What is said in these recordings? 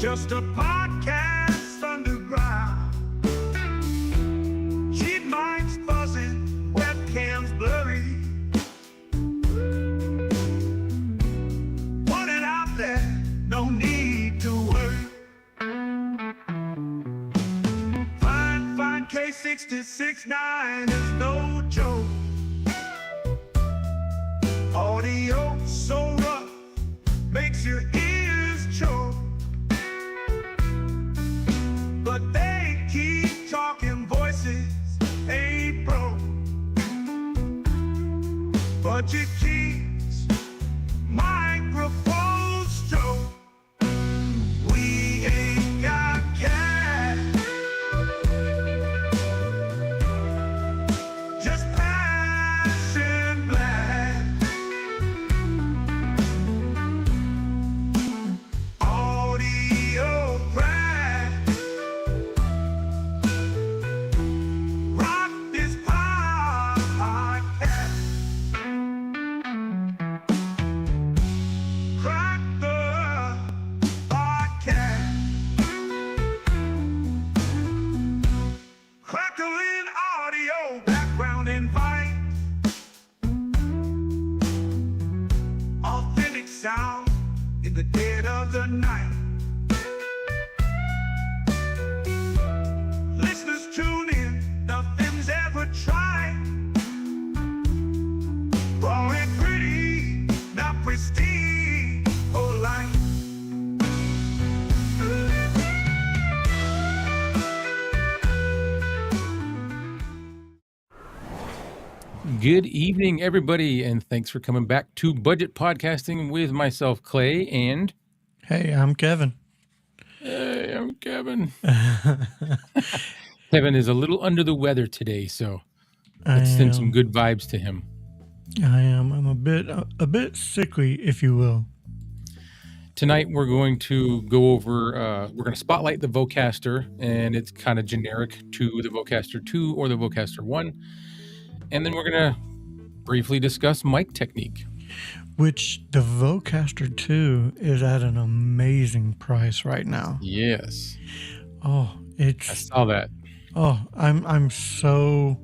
Just a podcast underground. Cheap mics buzzing, webcams blurry. Want it out there, no need to worry. Fine K66.9 is no joke. Audio so rough, makes your ears choke. But they keep talking, voices ain't broke. Budget keeps microphones stroke. We ain't got cash, just passion black. Audio crack. Rock this podcast. Crack the podcast. Crackling audio, background invite. Authentic sound in the dead of the night. Listeners tune in, nothing's ever tried. Raw and pretty, not pristine or light. Good evening, everybody, and thanks for coming back to Budget Podcasting with myself, Clay, and... Hey, I'm Kevin. Hey, I'm Kevin. Kevin is a little under the weather today, so let's send some good vibes to him. I am. I'm a bit sickly, if you will. Tonight, we're going to go over, we're going to spotlight the Vocaster, and it's kind of generic to the Vocaster 2 or the Vocaster 1. And then we're going to briefly discuss mic technique. Which the Vocaster 2 is at an amazing price right now. Yes. Oh, I saw that. Oh, I'm so...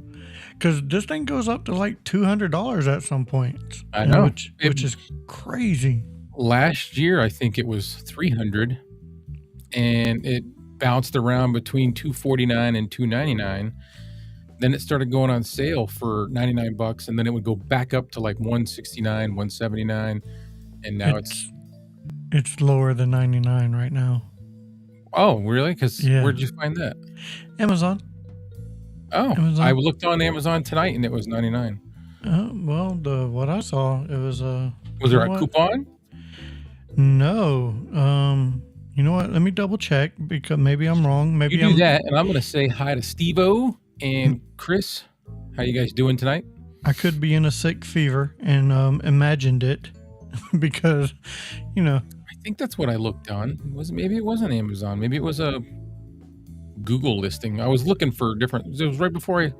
Because this thing goes up to like $200 at some point. I know. Which is crazy. Last year, I think it was $300, and it bounced around between $249 and $299. Then it started going on sale for $99, and then it would go back up to like $169, $179, and now it's lower than $99 right now. Oh, really? Because where'd you find that? Amazon. Oh, Amazon. I looked on Amazon tonight, and it was $99. Well, what I saw, it was Was there a coupon? No. You know what? Let me double check because maybe I'm wrong. Maybe You do that, and I'm going to say hi to Steve-O and Chris. How you guys doing tonight? I could be in a sick fever and imagined it because, I think that's what I looked on. Maybe it wasn't Amazon. Maybe it was a Google listing. I was looking for different. It was right before I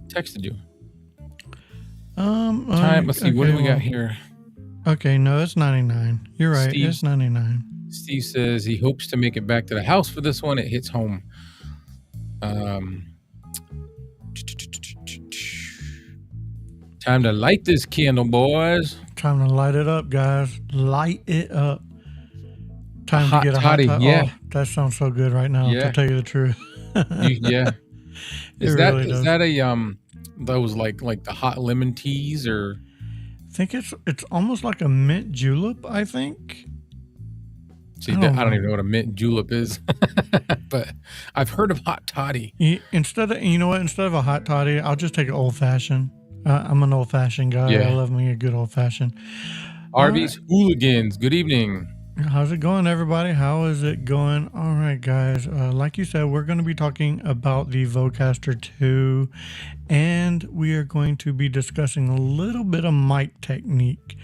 texted you. Let's see. What do we got here? Okay, no, it's $99. You're right. It's $99. Steve says he hopes to make it back to the house for this one. It hits home. Time to light this candle, boys. Time to light it up, guys. Light it up. Time Hot to get a toddy, hot toddy. yeah. Oh, that sounds so good right now, to tell you the truth. Yeah. Is really that a those like the hot lemon teas, or? I think it's almost like a mint julep, I think. See, I don't even know what a mint julep is, but I've heard of hot toddy. Instead of a hot toddy, I'll just take an old fashioned. I'm an old fashioned guy. Yeah. I love me a good old fashioned. Arby's Hooligans. Good evening. How's it going, everybody? How is it going? All right, guys. Like you said, we're going to be talking about the Vocaster 2, and we are going to be discussing a little bit of mic technique.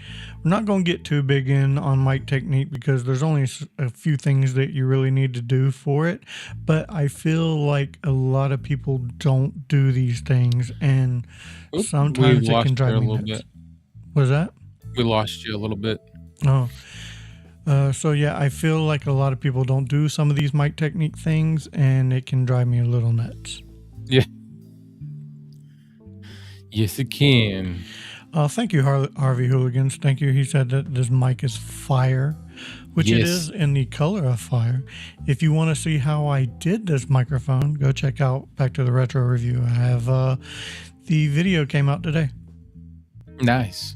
We're not going to get too big on mic technique because there's only a few things that you really need to do for it, but I feel like a lot of people don't do these things, and sometimes it can drive me nuts. What was that? We lost you a little bit. Oh. So yeah, I feel like a lot of people don't do some of these mic technique things, and it can drive me a little nuts. Yeah. Yes, it can. Thank you, Harvey Hooligans. Thank you. He said that this mic is fire, which it is Yes. in the color of fire. If you want to see how I did this microphone, go check out Back to the Retro review. I have the video came out today. Nice.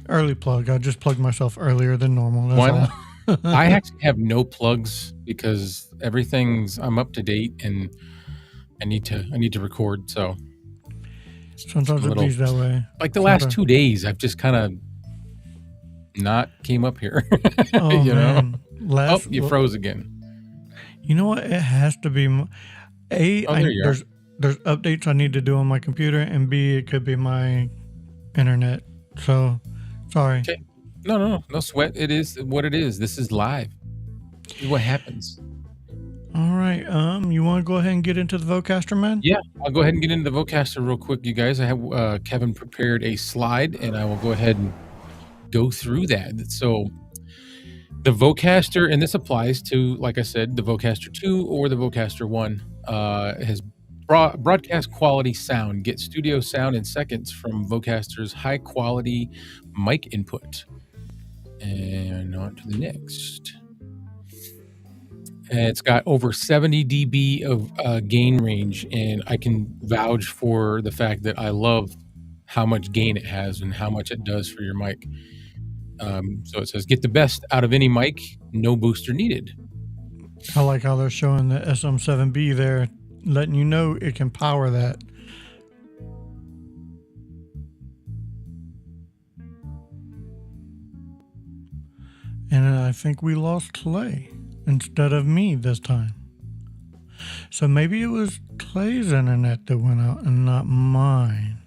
Early plug. I just plugged myself earlier than normal. That's Why all. not? I actually have no plugs because I'm up to date and I need to record. So Sometimes it little- be that way. like the last 2 days, I've just kind of not came up here. Oh you know? man, Oh, you froze again. You know what? It has to be There you are. there's updates I need to do on my computer, and B, it could be my internet. So sorry. Okay. No sweat. It is what it is. This is live. This is what happens. All right. You want to go ahead and get into the Vocaster, man? Yeah, I'll go ahead and get into the Vocaster real quick, you guys. I have Kevin prepared a slide, and I will go ahead and go through that. So the Vocaster, and this applies to, like I said, the Vocaster 2 or the Vocaster 1, has broadcast quality sound. Get studio sound in seconds from Vocaster's high quality mic input. And on to the next. And it's got over 70 dB of gain range, and I can vouch for the fact that I love how much gain it has and how much it does for your mic. So it says, get the best out of any mic, no booster needed. I like how they're showing the SM7B there, letting you know it can power that. And I think we lost Clay instead of me this time. So maybe it was Clay's internet that went out and not mine.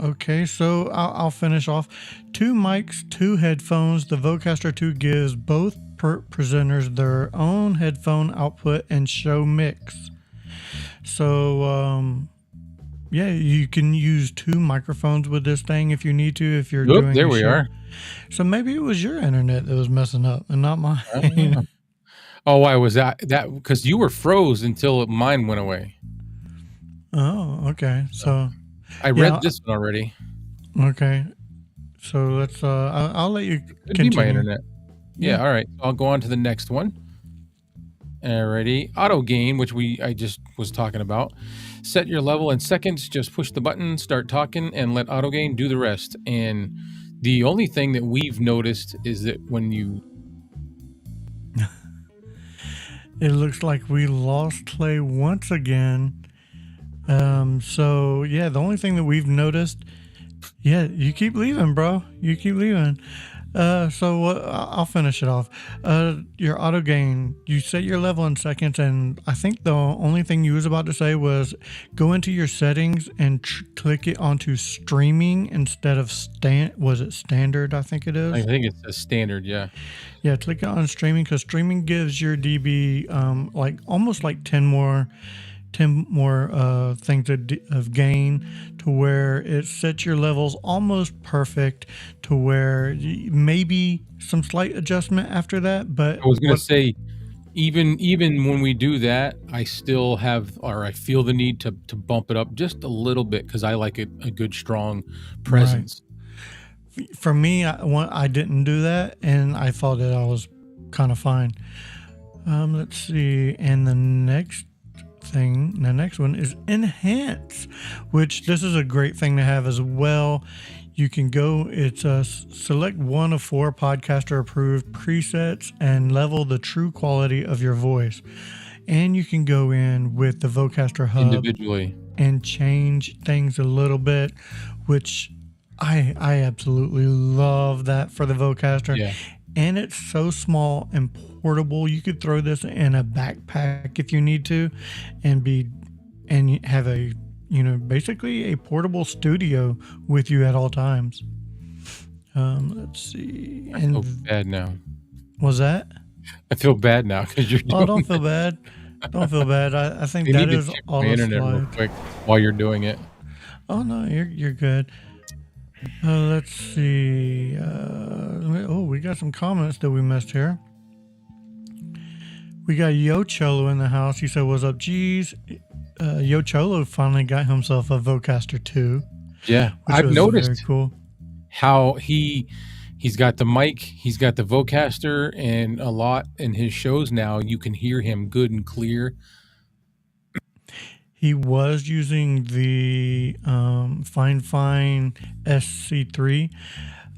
Okay, so I'll finish off. 2 mics, 2 headphones. The Vocaster 2 gives both presenters their own headphone output and show mix. So, yeah, you can use 2 microphones with this thing if you need to, if you're doing There a we show. are. So maybe it was your internet that was messing up and not mine. Oh, why was that? Because you were froze until mine went away. Oh, okay. So, I read this one already. okay. So let's, I'll let you Could continue. be my internet. Yeah, all right. I'll go on to the next one. Alrighty. Auto gain, which I just was talking about. Set your level in seconds. Just push the button, start talking, and let auto gain do the rest. And the only thing that we've noticed is that when you... It looks like we lost Clay once again. So yeah, the only thing that we've noticed, yeah, you keep leaving, bro. You keep leaving. So I'll finish it off. Your auto gain, you set your level in seconds, and I think the only thing you was about to say was go into your settings and click it onto streaming instead of was it standard? I think it is. I think it's a standard, yeah. Yeah, click it on streaming, because streaming gives your DB like almost like 10 more things of gain, to where it sets your levels almost perfect, to where maybe some slight adjustment after that. But I was going to say, even when we do that, I still have, or I feel the need to bump it up just a little bit, because I like a good strong presence. Right. For me, I didn't do that, and I thought that I was kind of fine. Let's see, and the next one is enhance, which this is a great thing to have as well. You can go, it's select one of 4 podcaster approved presets and level the true quality of your voice. And you can go in with the Vocaster Hub Individually and change things a little bit, which I absolutely love that for the Vocaster. Yeah. And it's so small and portable. You could throw this in a backpack if you need to, and have a, basically a portable studio with you at all times. Let's see. I feel bad now. Was that? I feel bad now because you're doing don't feel bad. Don't feel bad. I think You that need is to check all my the internet real slides. quick while you're doing it. Oh no, you're good. Let's see. We got some comments that we missed here. We got Yo Cholo in the house. He said, "What's up, G's?" Yo Cholo finally got himself a Vocaster 2, Yeah, which I've was noticed very cool. how he's got the mic, he's got the Vocaster, and a lot in his shows now you can hear him good and clear. He was using the Fine SC3,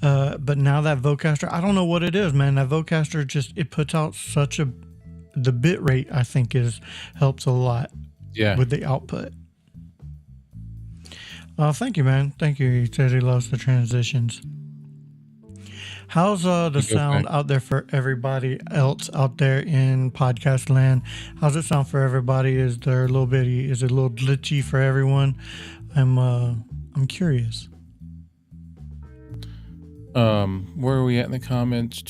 but now that Vocaster, I don't know what it is, man. That Vocaster it puts out the bit rate, I think, helps a lot Yeah. with the output. Thank you, man. Thank you. He says he loves the transitions. How's the sound out there for everybody else out there in podcast land? How's it sound for everybody? Is it a little glitchy for everyone? I'm curious. Where are we at in the comments?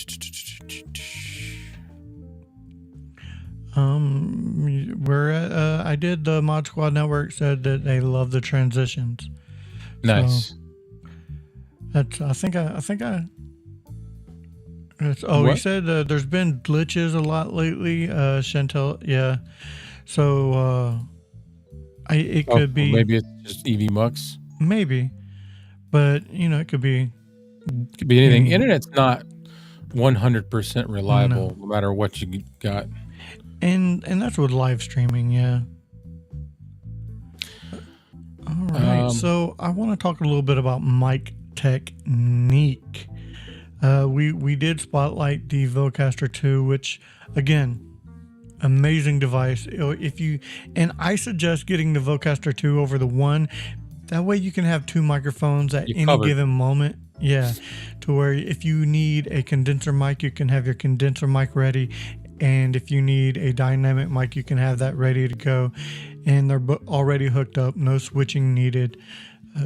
We're at, I did the Mod Squad Network said that they love the transitions. Nice. So that's he said there's been glitches a lot lately. Chantel, yeah. So it could be maybe it's just EV Mux. Maybe, but it could be anything. Internet's not 100% reliable, no matter what you got. And that's with live streaming, yeah. All right, so I want to talk a little bit about mic technique. We did spotlight the Vocaster 2, which again, amazing device. I suggest getting the Vocaster 2 over the 1. That way you can have 2 microphones at any given moment. Yeah, to where if you need a condenser mic, you can have your condenser mic ready. And if you need a dynamic mic, you can have that ready to go. And they're already hooked up, no switching needed.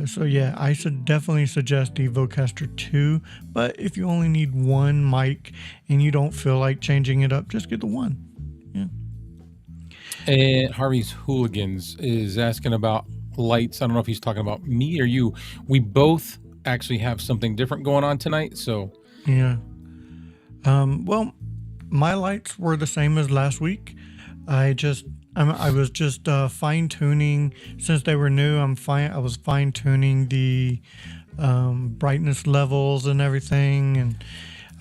So yeah, I should definitely suggest the Vocaster 2. But if you only need 1 mic and you don't feel like changing it up, just get the 1. Yeah. And Harvey's Hooligans is asking about lights. I don't know if he's talking about me or you. We both actually have something different going on tonight, so yeah. Well, my lights were the same as last week. I was just fine tuning since they were new. I was fine tuning the brightness levels and everything, and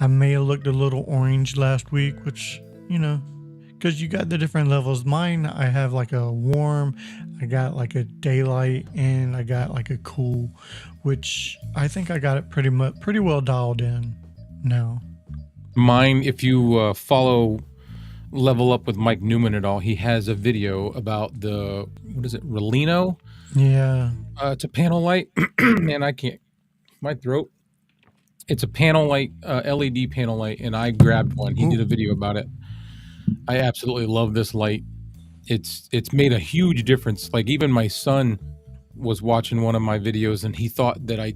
I may have looked a little orange last week, which because you got the different levels. Mine, I have like a warm, I got like a daylight, and I got like a cool, which I think I got it pretty well dialed in now. Mine, if you follow Level Up with Mike Newman at all, he has a video about the, what is it, Relino? Yeah. It's a panel light, and I can't, my throat. It's a panel light, LED panel light, and I grabbed one. He did a video about it. I absolutely love this light. It's made a huge difference. Like even my son was watching one of my videos, and he thought that I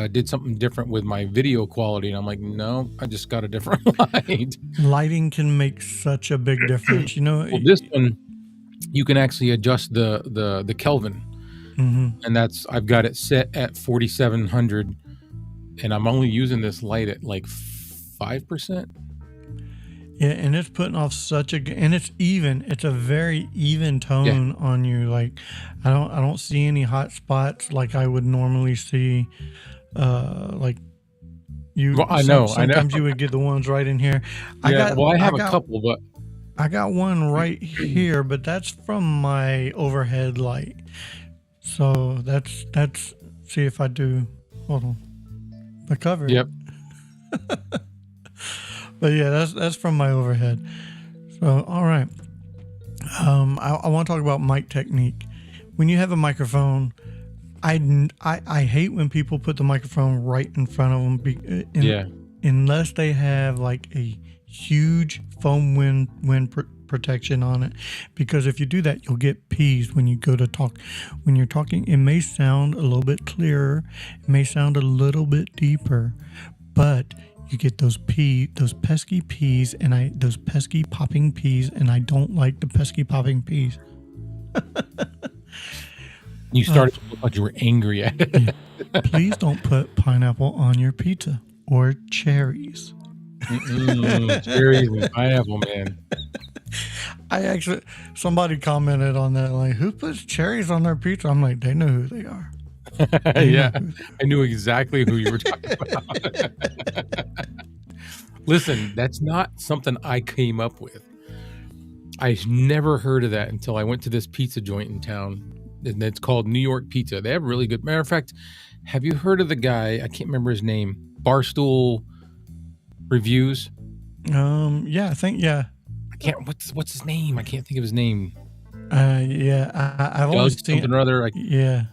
did something different with my video quality, and I'm like, no, I just got a different light. Lighting can make such a big difference. Well, this one you can actually adjust the Kelvin, and I've got it set at 4700, and I'm only using this light at like 5%. Yeah, and it's putting off and it's even. It's a very even tone on you. Like I don't see any hot spots like I would normally see. Like you. Well, I know. Sometimes you would get the ones right in here. I have a couple, but I got one right here, but that's from my overhead light. So that's. See if I do. Hold on. The cover. Yep. But yeah, that's from my overhead. So all right. I want to talk about mic technique. When you have a microphone, I hate when people put the microphone right in front of them. Unless they have like a huge foam wind protection on it, because if you do that, you'll get peas when you go to talk. When you're talking, it may sound a little bit clearer, it may sound a little bit deeper, but you get those pesky peas, and those pesky popping peas, and I don't like the pesky popping peas. You started to look like you were angry at it. Please don't put pineapple on your pizza or cherries. Cherries and pineapple, man. Somebody commented on that, like, who puts cherries on their pizza? I'm like, they know who they are. Yeah, I knew exactly who you were talking about. Listen, that's not something I came up with. I never heard of that until I went to this pizza joint in town, and it's called New York Pizza. They have really good. Matter of fact, have you heard of the guy? I can't remember his name. Barstool Reviews. Yeah, I think, yeah. I can't. What's his name? I can't think of his name. Yeah, I've only seen something or other. yeah.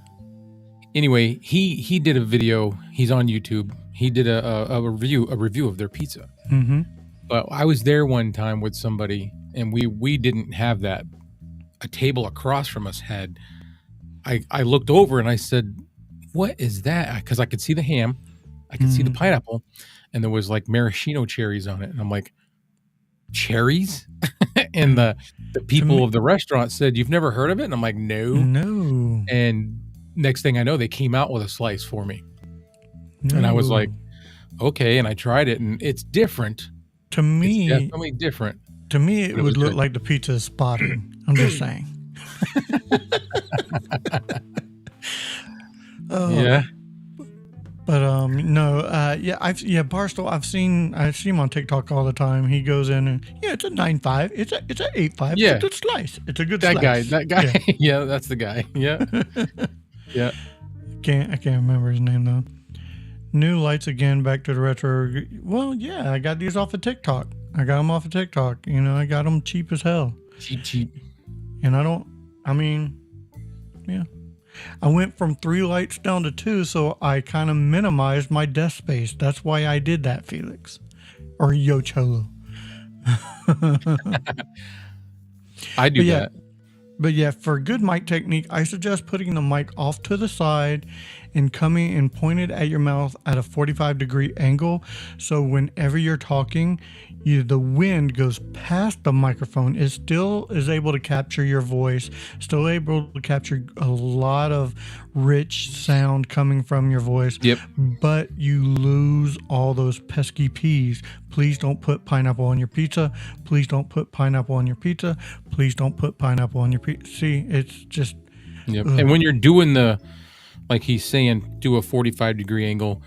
Anyway, he did a video. He's on YouTube. He did a review of their pizza. Mm-hmm. But I was there one time with somebody, and we didn't have that. A table across from us had. I looked over and I said, "What is that?" Because I could see the ham, I could see the pineapple, and there was like maraschino cherries on it, and I'm like, "Cherries?" And the people of the restaurant said, "You've never heard of it?" And I'm like, No. And next thing I know, they came out with a slice for me. No. And I was like, okay. And I tried it, and it's different. To me, it's definitely different. To me, it would look like the pizza is spotted. I'm just saying. Yeah. But no, Barstool. I see him on TikTok all the time. He goes in and it's a 9.5. It's a 8.5. Yeah, it's a good slice. It's a good that slice. That guy. Yeah. Yeah, that's the guy. Yeah. Yeah. I can't remember his name though. New lights again. Back to the retro. Well, yeah, I got these off of TikTok. I got them off of TikTok. I got them cheap as hell. Cheap. And yeah. I went from 3 lights down to 2, so I kind of minimized my desk space. That's why I did that, Felix. Or Yo Cholo. I do that. But yeah, for good mic technique, I suggest putting the mic off to the side and coming and pointed at your mouth at a 45-degree angle. So whenever you're talking, the wind goes past the microphone. It still is able to capture your voice, still able to capture a lot of rich sound coming from your voice. Yep. But you lose all those pesky P's. Please don't put pineapple on your pizza. Please don't put pineapple on your pizza. Please don't put pineapple on your pizza. See, it's just... Yep. And when you're doing like he's saying, do a 45-degree angle,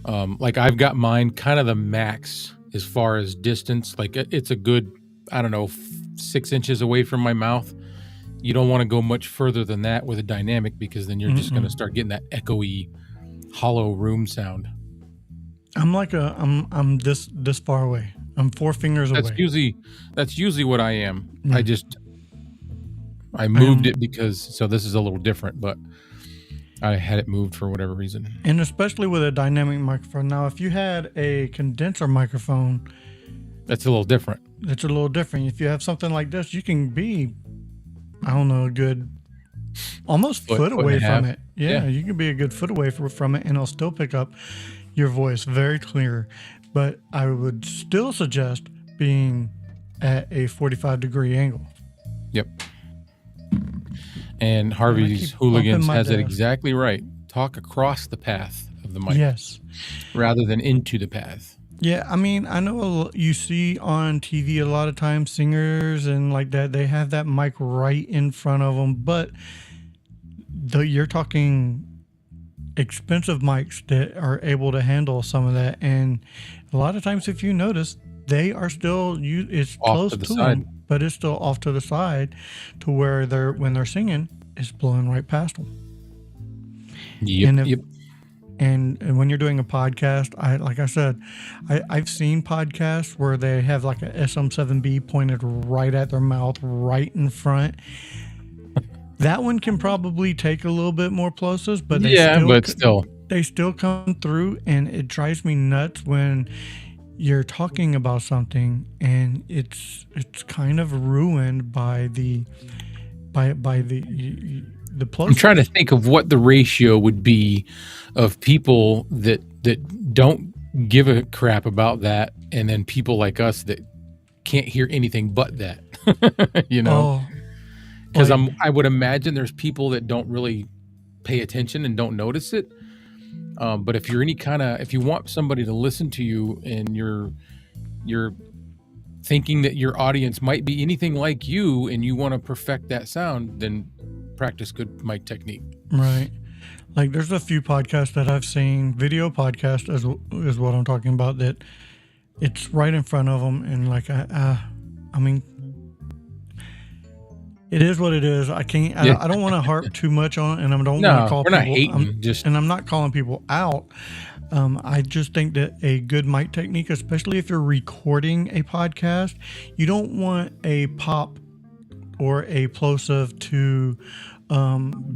like I've got mine kind of the max as far as distance. Like it's a good, 6 inches away from my mouth. You don't want to go much further than that with a dynamic, because then you're just going to start getting that echoey, hollow room sound. I'm this far away. I'm 4 fingers away. That's usually what I am. I moved it so this is a little different, but I had it moved for whatever reason. And especially with a dynamic microphone. Now, if you had a condenser microphone, that's a little different. It's a little different. If you have something like this, you can be, a good almost foot away from it. Yeah, you can be a good foot away from it, and it'll still pick up your voice very clear. But I would still suggest being at a 45-degree angle. Yep. And Harvey's Hooligans has it exactly right. Talk across the path of the mic. Yes. Rather than into the path. Yeah, I know you see on TV a lot of times singers and like that, they have that mic right in front of them, but you're talking expensive mics that are able to handle some of that. And a lot of times, if you notice, they are still, it's off close to them, but it's still off to the side to where when they're singing, it's blowing right past them. Yep. And when you're doing a podcast, like I said, I've seen podcasts where they have like a SM7B pointed right at their mouth, right in front. That one can probably take a little bit more plosives, but they still come through, and it drives me nuts when you're talking about something and it's kind of ruined by the plosives. I'm trying to think of what the ratio would be of people that don't give a crap about that, and then people like us that can't hear anything but that. Because I would imagine there's people that don't really pay attention and don't notice it. But if you're if you want somebody to listen to you and you're thinking that your audience might be anything like you and you want to perfect that sound, then practice good mic technique. Right. Like there's a few podcasts that I've seen, video podcast is what I'm talking about, that it's right in front of them. And like, I mean, it is what it is. I can't, I don't want to harp too much on it, and I don't want to call we're people, not hating, and I'm not calling people out. I just think that a good mic technique, especially if you're recording a podcast, you don't want a pop or a plosive to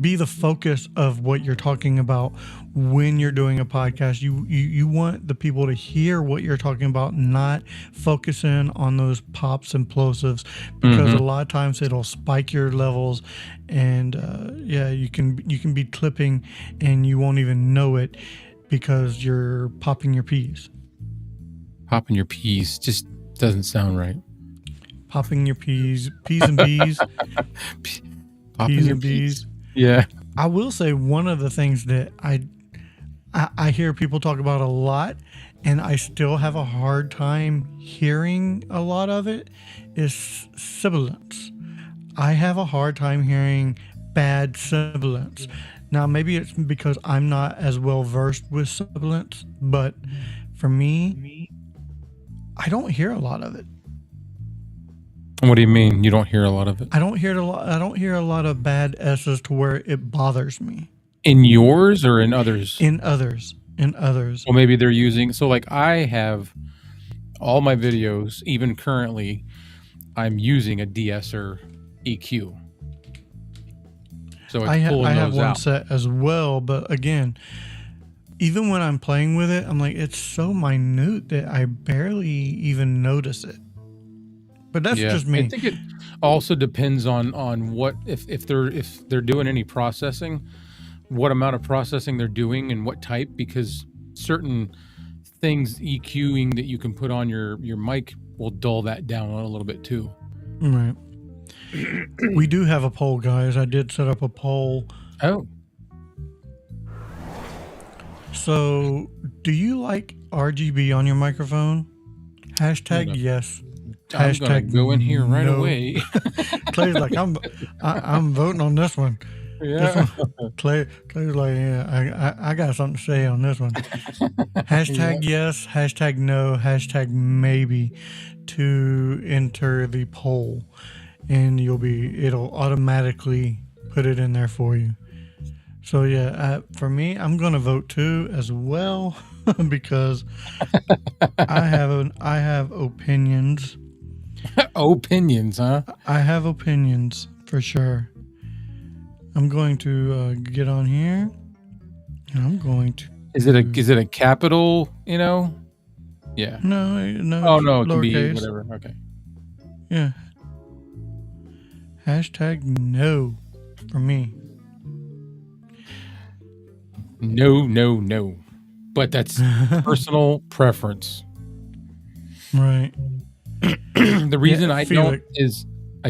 be the focus of what you're talking about when you're doing a podcast. You want the people to hear what you're talking about, not focusing on those pops and plosives, because a lot of times it'll spike your levels, and you can be clipping and you won't even know it because you're popping your P's. Popping your P's just doesn't sound right. Popping your P's and B's. P's and B's. Yeah. I will say one of the things that I hear people talk about a lot, and I still have a hard time hearing a lot of it, is sibilance. I have a hard time hearing bad sibilance. Now, maybe it's because I'm not as well versed with sibilance, but for me, I don't hear a lot of it. What do you mean you don't hear a lot of it? I don't hear a lot of bad S's to where it bothers me. In yours or in others? In others. Well, maybe they're using, so like I have all my videos, even currently, I'm using a de-esser EQ. So it's I have one out. set as well, but again, even when I'm playing with it, I'm like, it's so minute that I barely even notice it. But that's just me. I think it also depends on what, if they're doing any processing, what amount of processing they're doing and what type, because certain things EQing that you can put on your mic will dull that down a little bit too. Right. We do have a poll, guys. I did set up a poll. Oh. So, do you like RGB on your microphone? Hashtag yes. I'm gonna go in here right away. Clay's like, I'm voting on this one. Yeah. This one. Clay's like, yeah, I got something to say on this one. Hashtag yes, hashtag no, hashtag maybe to enter the poll, and it'll automatically put it in there for you. So yeah, for me, I'm gonna vote too as well because I have opinions. Opinions, huh? I have opinions for sure. I'm going to get on here, and I'm going to. Is it a capital? Yeah. No. Oh no, it can be lowercase. whatever. Okay. Yeah. Hashtag no for me. No. But that's personal preference. Right. The reason I don't Felix. is, I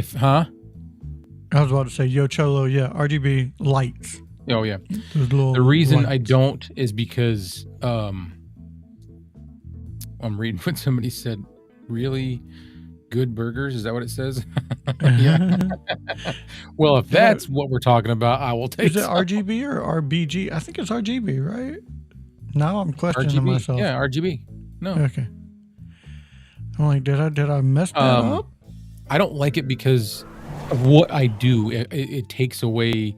was about to say, yo, Cholo, yeah, RGB lights. Oh yeah. Those little The reason lights. I don't is because I'm reading what somebody said. Really good burgers? Is that what it says? Yeah. Well, if that's what we're talking about, I will take. Is it RGB or RBG? I think it's RGB, right? Now I'm questioning RGB. myself. Yeah, RGB. No. Okay. I'm like, did I mess that up? I don't like it because of what I do. It takes away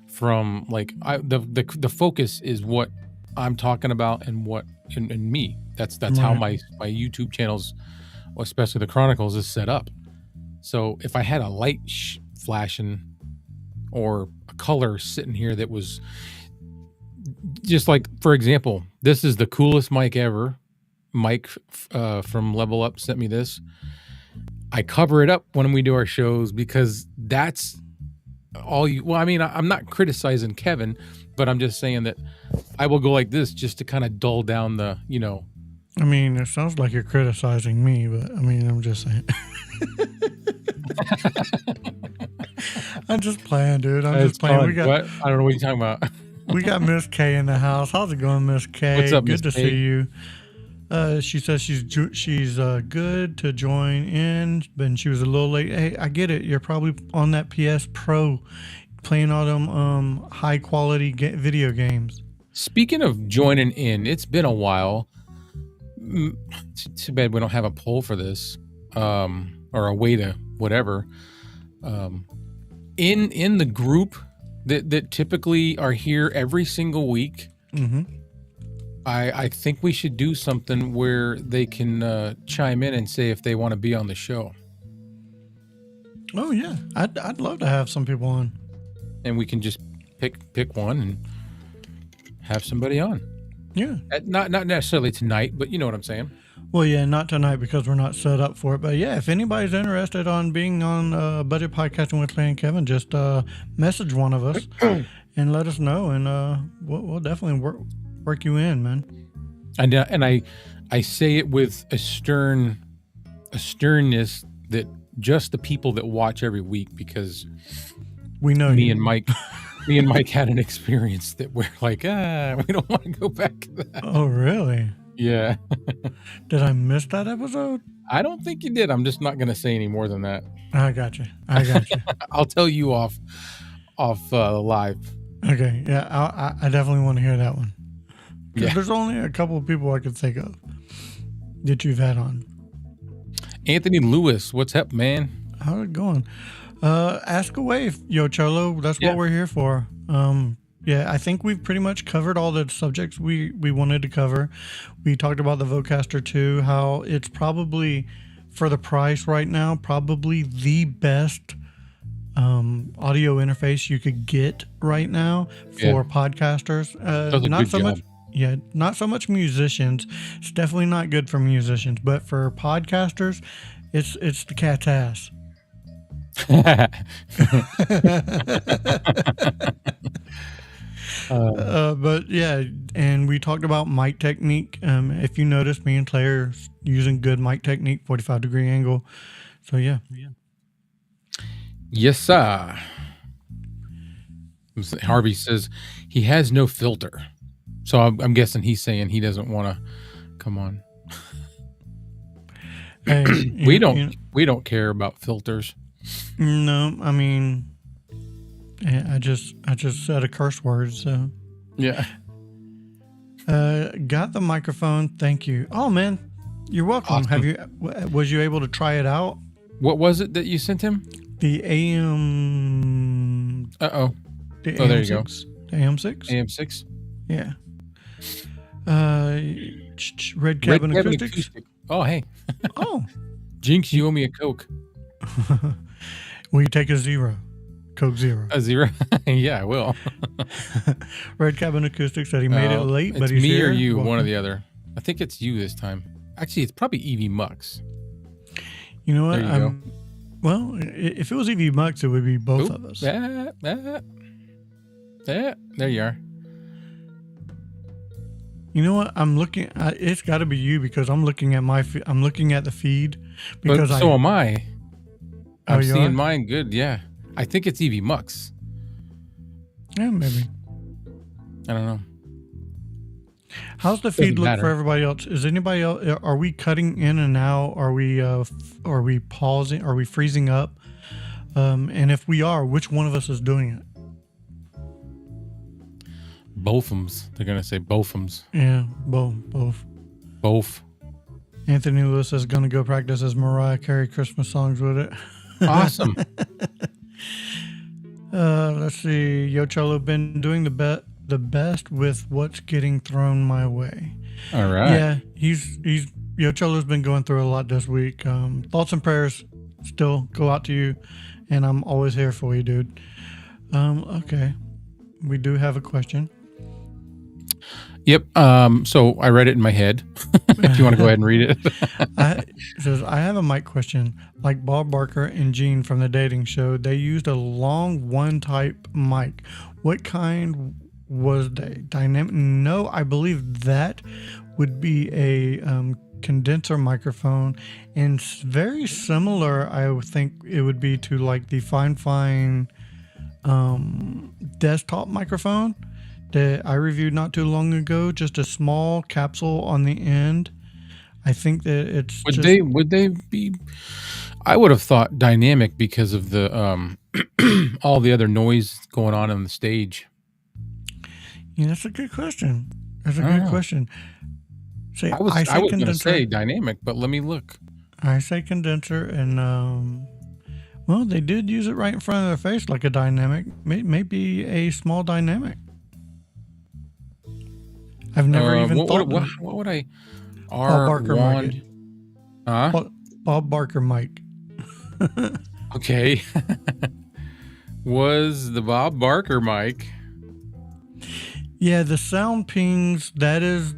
from like the focus is what I'm talking about and what and me. That's how my YouTube channels, especially the Chronicles, is set up. So if I had a light flashing or a color sitting here that was just like, for example, this is the coolest mic ever. Mike from Level Up sent me this. I cover it up when we do our shows because that's all you. Well, I mean, I'm not criticizing Kevin, but I'm just saying that I will go like this just to kind of dull down the, I mean, it sounds like you're criticizing me, but I mean, I'm just saying. I'm just playing, dude. I'm just playing. What? I don't know what you're talking about. We got Miss K in the house. How's it going, Miss K? What's up, Good Miss to K? see you. She says she's good to join in, but she was a little late. Hey, I get it. You're probably on that PS Pro playing all them high quality video games. Speaking of joining in, it's been a while. It's too bad we don't have a poll for this, or a way to whatever. In the group that typically are here every single week, I think we should do something where they can chime in and say if they want to be on the show, Oh yeah, I'd love to have some people on. and we can just pick one and have somebody on. Yeah. Not necessarily tonight, but you know what I'm saying. Well, yeah, not tonight because we're not set up for it. But yeah, if anybody's interested on being on Budget Podcasting with Clay and Kevin, just message one of us and let us know, and we'll definitely work you in, man. And I say it with a sternness that just the people that watch every week, because We know me you. and Mike had an experience that we're like, we don't want to go back to that. Oh, really? Yeah. Did I miss that episode? I don't think you did. I'm just not going to say any more than that. I got you. I'll tell you off live. Okay, yeah, I definitely want to hear that one. 'Cause Yeah. there's only a couple of people I could think of that you've had on. Anthony Lewis, what's up, man? How's it going? Ask away, Yo Cholo. That's Yeah. what we're here for. Yeah, I think we've pretty much covered all the subjects we wanted to cover. We talked about the Vocaster 2, how it's probably, for the price right now, probably the best audio interface you could get right now for podcasters. Does a Not good so job. much. Yeah, not so much musicians. It's definitely not good for musicians, but for podcasters, it's the cat's ass. But yeah, and we talked about mic technique. If you notice, me and Clay are using good mic technique, 45-degree angle. So yeah. Yes, sir. Harvey says he has no filter. So I'm guessing he's saying he doesn't want to come on. Hey, We don't care about filters. No, I mean, I just said a curse word. So Yeah. got the microphone. Thank you. Oh man, you're welcome. Awesome. Was you able to try it out? What was it that you sent him? The AM. Uh-oh. The Oh, there you go. AM6? The AM6. AM6? Yeah. Red Cabin Acoustics. Oh, hey. Oh, Jinx, you owe me a Coke. will you take a zero? Coke Zero. A zero? Yeah, I will. Red Cabin Acoustics said he made it late, but it's he's me here. or you, Welcome. one or the other. I think it's you this time. Actually, it's probably Evie Mux. You know what? There you go. Well, if it was EV Mux, it would be both of us. There you are. You know what? I'm looking. It's got to be you because I'm looking at I'm looking at the feed because But so am I. Oh, I'm you seeing are? mine good. Yeah. I think it's Evie Mux. Yeah, maybe. I don't know. How's the feed Doesn't look matter. for everybody else? Is anybody else? Are we cutting in and out? Are we pausing? Are we freezing up? And if we are, which one of us is doing it? Bothams. They're going to say Bothams. Yeah, both. Both. Anthony Lewis is going to go practice his Mariah Carey Christmas songs with it. Awesome. Let's see. Yo Cholo been doing the best with what's getting thrown my way. All right. Yeah, he's Yo Cholo's been going through a lot this week. Thoughts and prayers still go out to you, and I'm always here for you, dude. Okay, we do have a question. Yep. So I read it in my head. If you want to go ahead and read it. It says, I have a mic question. Like Bob Barker and Gene from the dating show, they used a long one type mic. What kind was they? Dynamic? No, I believe that would be a condenser microphone, and very similar, I would think it would be to like the fine desktop microphone that I reviewed not too long ago, just a small capsule on the end. I think that it's Would just, they be? I would have thought dynamic because of the all the other noise going on the stage. yeah, that's a good question. That's a I don't good know. question. Say, I was I say going to condenser. say dynamic, but let me look. I say condenser, and well, they did use it right in front of their face like a dynamic. Maybe a small dynamic. I've never even thought. What would I? Bob Barker mic. Wand. Huh? Bob Barker mic. Okay. Was the Bob Barker mic? Yeah, the sound pings, that is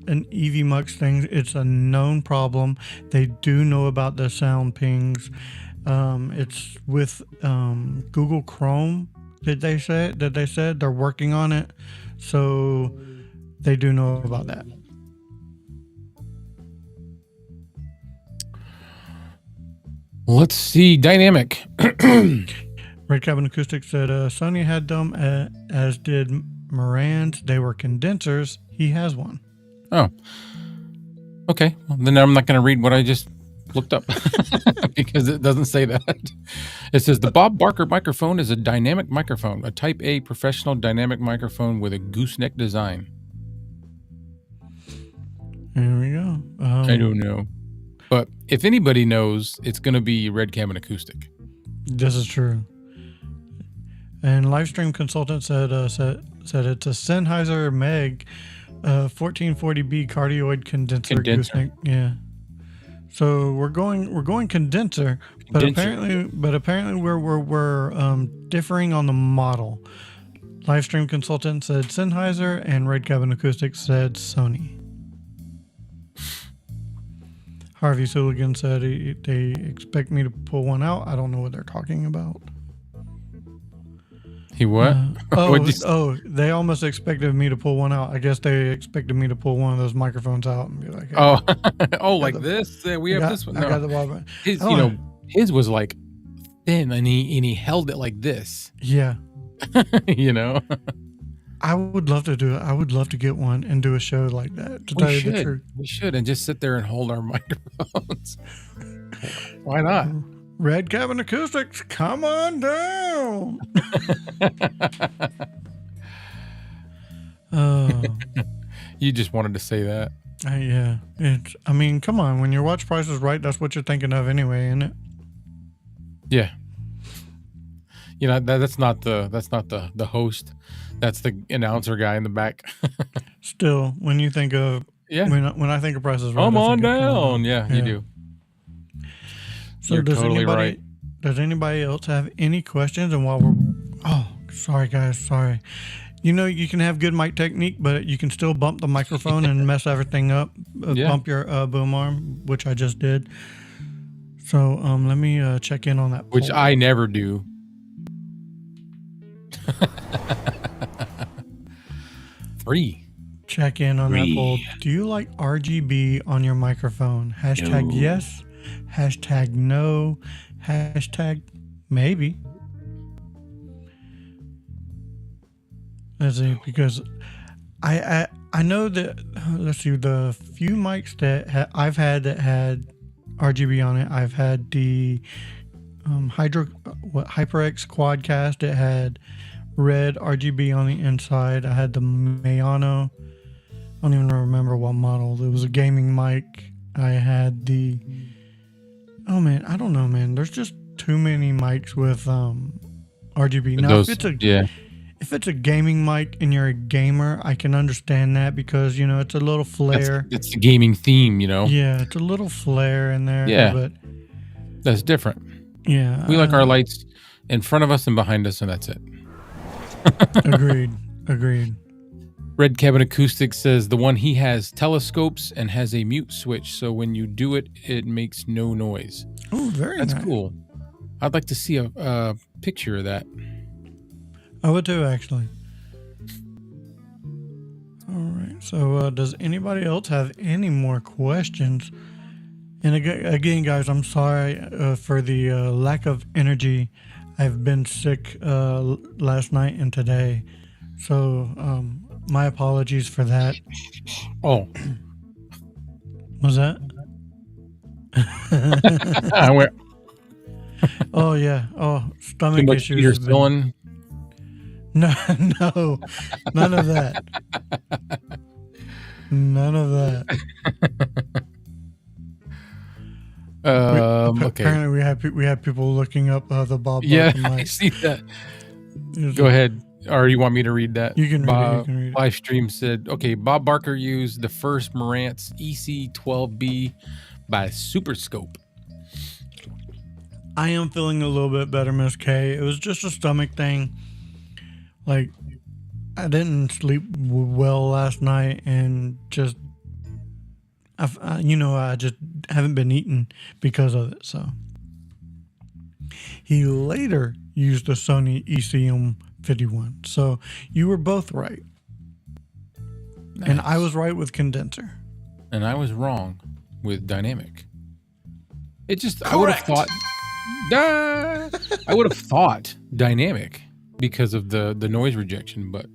an EV thing. It's a known problem. They do know about the sound pings. It's with Google Chrome that they said they're working on it. So they do know about that. Let's see. Dynamic. Red Cabin Acoustics said Sony had them, as did Moran's. They were condensers. He has one. Oh. Okay. Well, then I'm not going to read what I just looked up because it doesn't say that. It says the Bob Barker microphone is a dynamic microphone, a Type A professional dynamic microphone with a gooseneck design. There we go. I don't know. But if anybody knows, it's going to be Red Cabin Acoustic. This is true. And Livestream Consultant said it's a Sennheiser Meg 1440B cardioid condenser. Gooseneck. Yeah. So we're going condenser, but apparently we're differing on the model. Livestream Consultant said Sennheiser, and Red Cabin Acoustics said Sony. Harvey Sulligan said they expect me to pull one out. I don't know what they're talking about. He what? They almost expected me to pull one out. I guess they expected me to pull one of those microphones out and be like, hey, like this? We have this one. No. I got the Bob. His was like thin, and he held it like this. Yeah. I would love to do it. I would love to get one and do a show like that. To tell you the truth, we should, and just sit there and hold our microphones. Why not? Red Cabin Acoustics, come on down. You just wanted to say that. Yeah. I mean, come on. When your watch price is right, that's what you're thinking of anyway, isn't it? Yeah. That's not the host. That's the announcer guy in the back. Still, when you think of when I think of prices right, come on down. Yeah, you do. So You're totally right. Does anybody else have any questions? And sorry guys, sorry. You can have good mic technique, but you can still bump the microphone and mess everything up. Bump your boom arm, which I just did. So let me check in on that. Which I never do. Free. Check in on that poll. Do you like RGB on your microphone? Hashtag yes. Hashtag no. Hashtag maybe. Let's see, because I know that, let's see, the few mics that I've had that had RGB on it, I've had the HyperX Quadcast. It had red RGB on the inside. I had the Mayano. I don't even remember what model. It was a gaming mic. I had the... Oh, man. I don't know, man. There's just too many mics with RGB. Now, if it's a gaming mic and you're a gamer, I can understand that because, it's a little flare. It's the gaming theme, Yeah, it's a little flare in there. Yeah. But that's different. Yeah. We like our lights in front of us and behind us, and that's it. Agreed. Red Cabin Acoustics says the one he has telescopes and has a mute switch, so when you do it, it makes no noise. Oh, That's cool. I'd like to see a picture of that. I would too, actually. All right. So does anybody else have any more questions? And again, guys, I'm sorry for the lack of energy. I've been sick last night and today. So, my apologies for that. Oh, Was that? I went Oh yeah. Oh, too stomach much issues Peter has been. Stillin. No, no, none of that. None of that. Okay. Apparently, we had people looking up the Bob Yeah, Barker I mic. see that. It was Go ahead. Or you want me to read that? You can read it. You can read it. Live stream said, okay, Bob Barker used the first Marantz EC12B by Super Scope. I am feeling a little bit better, Miss K. It was just a stomach thing. Like, I didn't sleep well last night, and just, I just haven't been eating because of it. So he later used the Sony ECM51. So you were both right, and I Nice. was right with condenser. And I was wrong with dynamic. It just, I would have thought, I would have thought dynamic because of the noise rejection, but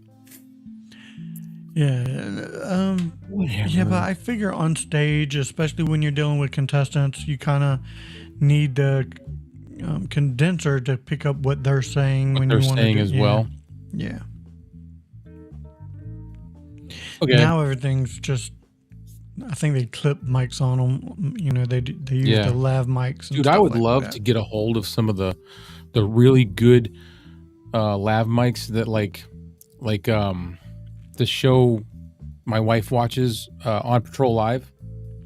Yeah, whatever. yeah, but I figure on stage, especially when you're dealing with contestants, you kind of need the condenser to pick up what they're saying What when they're you want to saying do, as yeah, well. Yeah. Okay. Now everything's just. I think they clip mics on them. They use Yeah. the lav mics. And Dude, I stuff would like love that. to get a hold of some of the really good lav mics that like the show my wife watches on Patrol Live.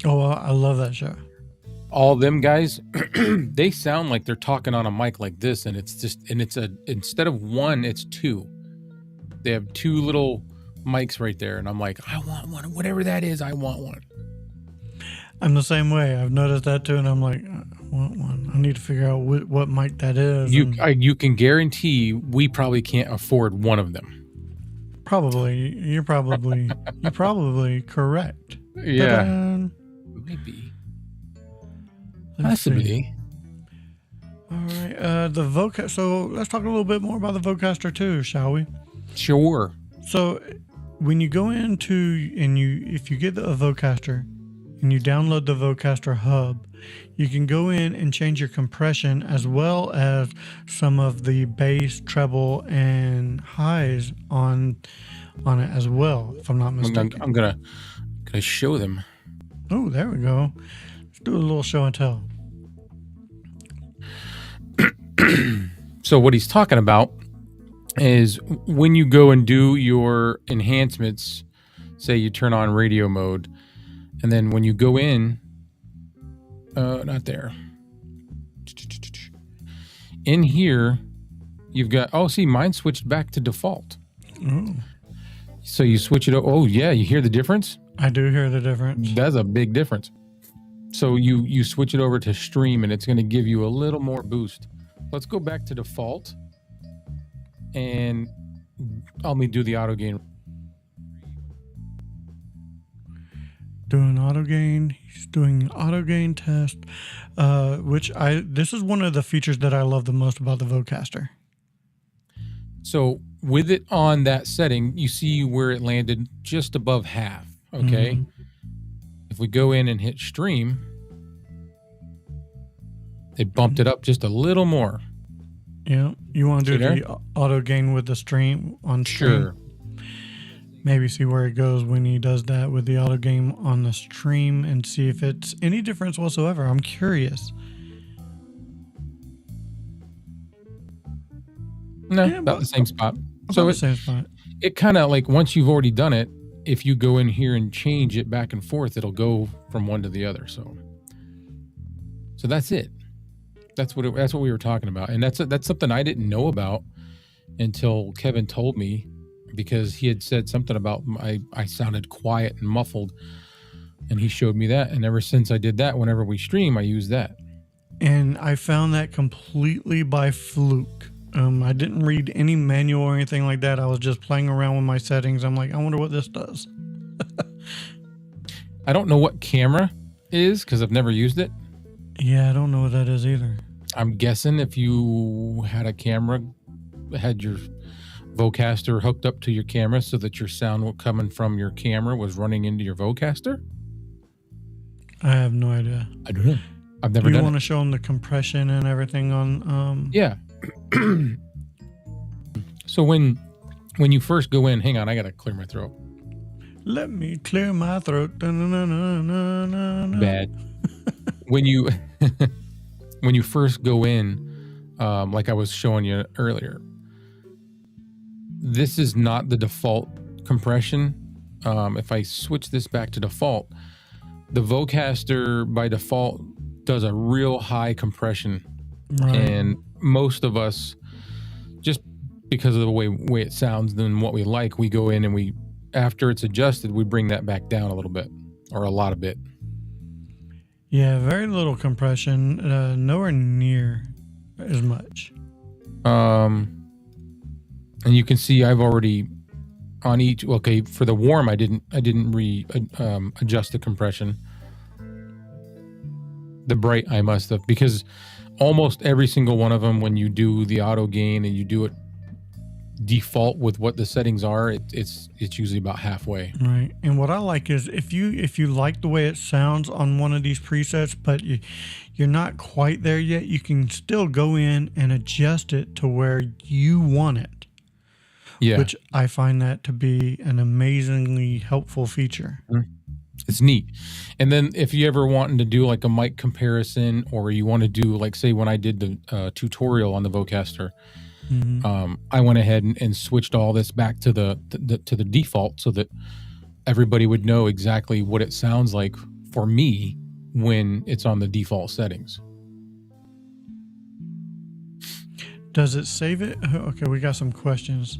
Oh, I love that show. All them guys, they sound like they're talking on a mic like this, and it's instead of one, it's two. They have two little mics right there, and I'm like, I want one, whatever that is, I want one. I'm the same way. I've noticed that too, and I'm like, I want one. I need to figure out what mic that is. You can guarantee we probably can't afford one of them. Probably. You're probably correct. Yeah, Ta-da. maybe. Let's see. Possibly. All right. So let's talk a little bit more about the Vocaster 2, shall we? Sure. So when you go into if you get a Vocaster and you download the Vocaster hub, you can go in and change your compression as well as some of the bass, treble, and highs on it as well, if I'm not mistaken. I'm gonna show them. Oh, there we go. Let's do a little show and tell. So what he's talking about is when you go and do your enhancements, say you turn on radio mode, and then when you go in, not there. In here, you've got, see, mine switched back to default. Oh, So you switch it. Oh yeah, you hear the difference? I do hear the difference. That's a big difference. So you switch it over to stream, and it's going to give you a little more boost. Let's go back to default, and let me do the auto gain. Doing auto gain. He's doing an auto gain test, this is one of the features that I love the most about the Vocaster. So with it on that setting, you see where it landed just above half. Okay. If we go in and hit stream, they bumped it up just a little more. Yeah, you want to See do the auto gain with the stream on stream? Sure. Maybe see where it goes when he does that with the auto gain on the stream and see if it's any difference whatsoever. I'm curious. No, Yeah, about the same spot. So About the same spot. it kind of like once you've already done it, if you go in here and change it back and forth, it'll go from one to the other. So that's it. That's what we were talking about, and that's something I didn't know about until Kevin told me, because he had said something about I sounded quiet and muffled, and he showed me that, and ever since I did that, whenever we stream, I use that. And I found that completely by fluke. I didn't read any manual or anything like that. I was just playing around with my settings. I'm like, I wonder what this does. I don't know what camera is because I've never used it. Yeah, I don't know what that is either. I'm guessing if you had a camera, had your Vocaster hooked up to your camera so that your sound coming from your camera was running into your Vocaster? I have no idea. I don't know. I've never Do you done want it. to show them the compression and everything on? Yeah. So when you first go in, hang on, I gotta clear my throat. Let me clear my throat. Da-na-na-na-na-na-na. Bad. When you when you first go in, like I was showing you earlier, this is not the default compression. If I switch this back to default, the Vocaster by default does a real high compression, Right. and most of us, just because of the way it sounds than what we like, we go in and we, after it's adjusted, we bring that back down a little bit, or a lot of bit. Yeah, very little compression. Nowhere near as much. And you can see I've already on each. Okay, for the warm, I didn't adjust the compression. The bright I must have, because almost every single one of them, when you do the auto gain and you do it default with what the settings are, it's usually about halfway. Right. And what I like is if you like the way it sounds on one of these presets, but you're not quite there yet, you can still go in and adjust it to where you want it. Yeah, Which I find that to be an amazingly helpful feature. it's neat. And then if you ever wanting to do like a mic comparison, or you want to do, like, say when I did the tutorial on the Vocaster, I went ahead and switched all this back to the default so that everybody would know exactly what it sounds like for me when it's on the default settings. Does it save it? Okay, we got some questions.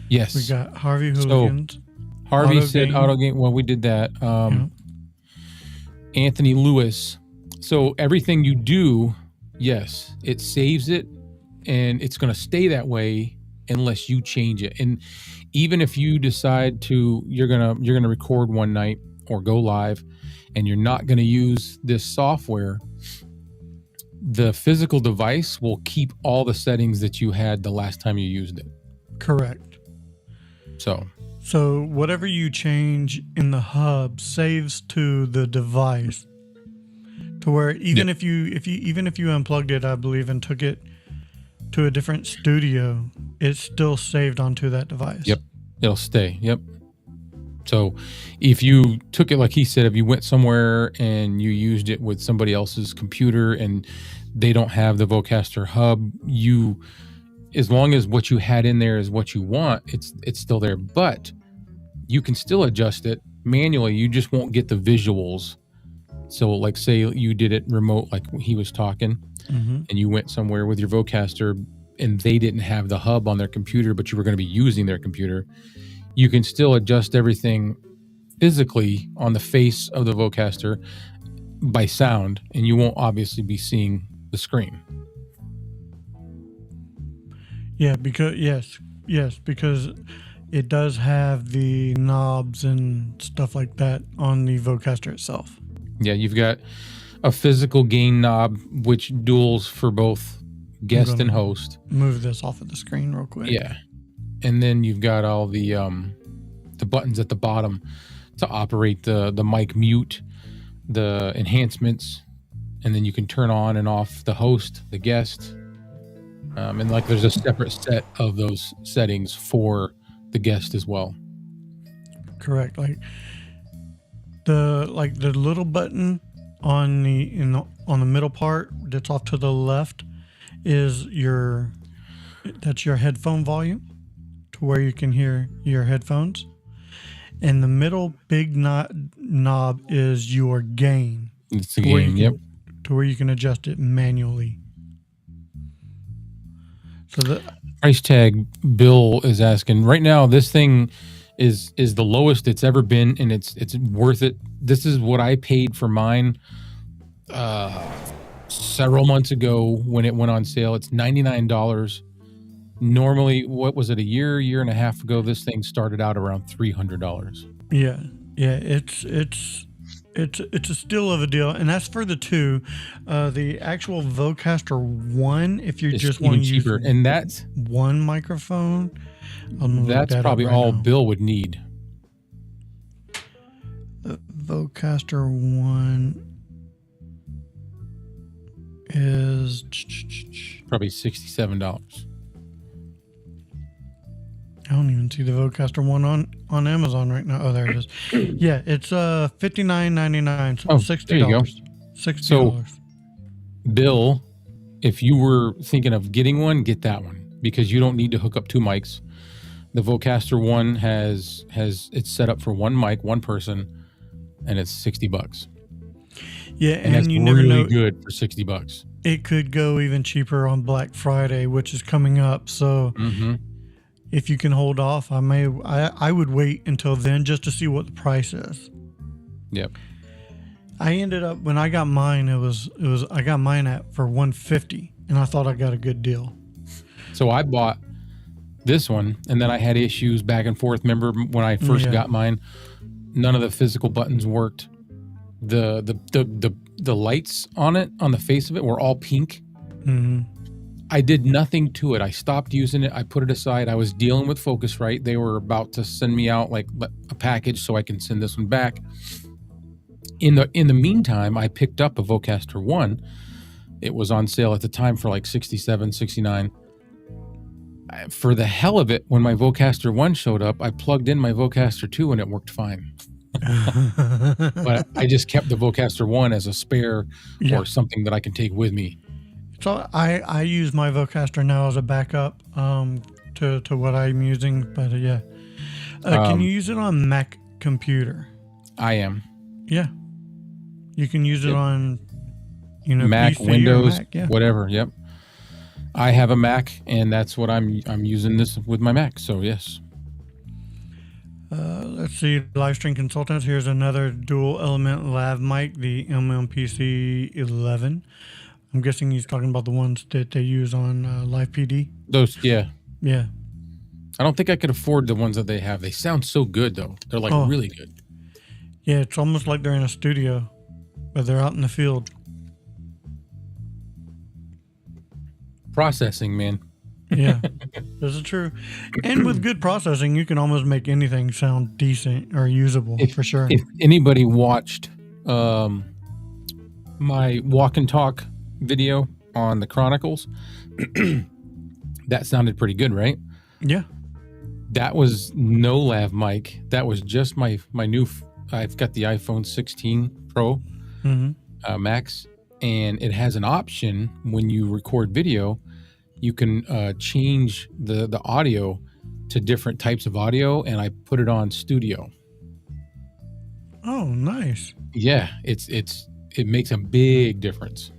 Yes. We got Harvey Hooligans. Harvey Auto said gain. auto gain. Well, we did that. Anthony Lewis. So everything you do, yes, it saves it, and it's going to stay that way unless you change it. And even if you decide to, you're gonna record one night or go live, and you're not going to use this software, the physical device will keep all the settings that you had the last time you used it. Correct. So whatever you change in the hub saves to the device, to where even if you unplugged it, I believe, and took it to a different studio, it's still saved onto that device. Yep, it'll stay. Yep. So if you took it, like he said, if you went somewhere and you used it with somebody else's computer and they don't have the Vocaster hub, as long as what you had in there is what you want, it's still there. But you can still adjust it manually. You just won't get the visuals. So, like, say you did it remote, like he was talking, and you went somewhere with your Vocaster and they didn't have the hub on their computer, but you were going to be using their computer. You can still adjust everything physically on the face of the Vocaster by sound, and you won't obviously be seeing the screen. Yeah, because because it does have the knobs and stuff like that on the Vocaster itself. Yeah, you've got a physical gain knob which duals for both guest and host. Move this off of the screen real quick. Yeah, and then you've got all the buttons at the bottom to operate the mic mute, the enhancements, and then you can turn on and off the host, the guest, and like there's a separate set of those settings for the guest as well. Correct. Like the little button on the middle part that's off to the left is that's your headphone volume, to where you can hear your headphones. And the middle big knob is your gain. It's the gain, yep. To where you can adjust it manually. So the Price tag Bill is asking right now, this thing is the lowest it's ever been, and it's worth it. This is what I paid for mine several months ago when it went on sale. It's $99. Normally, what was it, a year and a half ago, this thing started out around $300. yeah, it's It's a steal of a deal, and that's for the 2. The actual Vocaster 1, if you It's just want even to use cheaper, and that's one microphone, I'm gonna look that up probably right all now. Bill would need. The Vocaster 1 is Probably $67. I don't even see the Vocaster 1 on Amazon right now. Oh, there it is. Yeah, it's $59.99, so Oh, $60. there you go. $60. So- Bill, if you were thinking of getting one, get that one because you don't need to hook up 2 mics. The Vocaster 1 has it's set up for 1 mic, 1 person, and it's $60. Yeah, And that's and you never really know, good for $60. it could go even cheaper on Black Friday, which is coming up. So Mm-hmm. if you can hold off, I would wait until then just to see what the price is. Yep. I ended up when I got mine, I got mine for $150, and I thought I got a good deal. So I bought this one, and then I had issues back and forth. Remember when I first Yeah. got mine? None of the physical buttons worked. The lights on it, on the face of it, were all pink. Hmm. I did nothing to it. I stopped using it. I put it aside. I was dealing with Focusrite. They were about to send me out like a package so I can send this one back. In the meantime, I picked up a Vocaster 1. It was on sale at the time for like $67, $69. For the hell of it, when my Vocaster 1 showed up, I plugged in my Vocaster 2 and it worked fine. But I just kept the Vocaster 1 as a spare Yeah. or something that I can take with me. So I use my Vocaster now as a backup to what I'm using. But yeah, can you use it on Mac computer? I am. Yeah, you can use it Yep. on Mac, PC or Windows, Mac, yeah. whatever. Yep. I have a Mac, and that's what I'm using this with my Mac. So yes. Let's see, live stream consultants. Here's another dual element lav mic, the MMPC 11. I'm guessing he's talking about the ones that they use on Live PD. Those, yeah. Yeah. I don't think I could afford the ones that they have. They sound so good though. They're like Oh. really good. Yeah, it's almost like they're in a studio, but they're out in the field. Processing, man. Yeah, this is true. And with good processing, you can almost make anything sound decent or usable for sure. If anybody watched my walk and talk video on the Chronicles, that sounded pretty good, right? Yeah. That was no lav mic. That was just my new. I've got the iPhone 16 Pro Mm-hmm. Max, and it has an option when you record video. You can change the audio to different types of audio, and I put it on studio. Oh, nice. Yeah, it makes a big difference.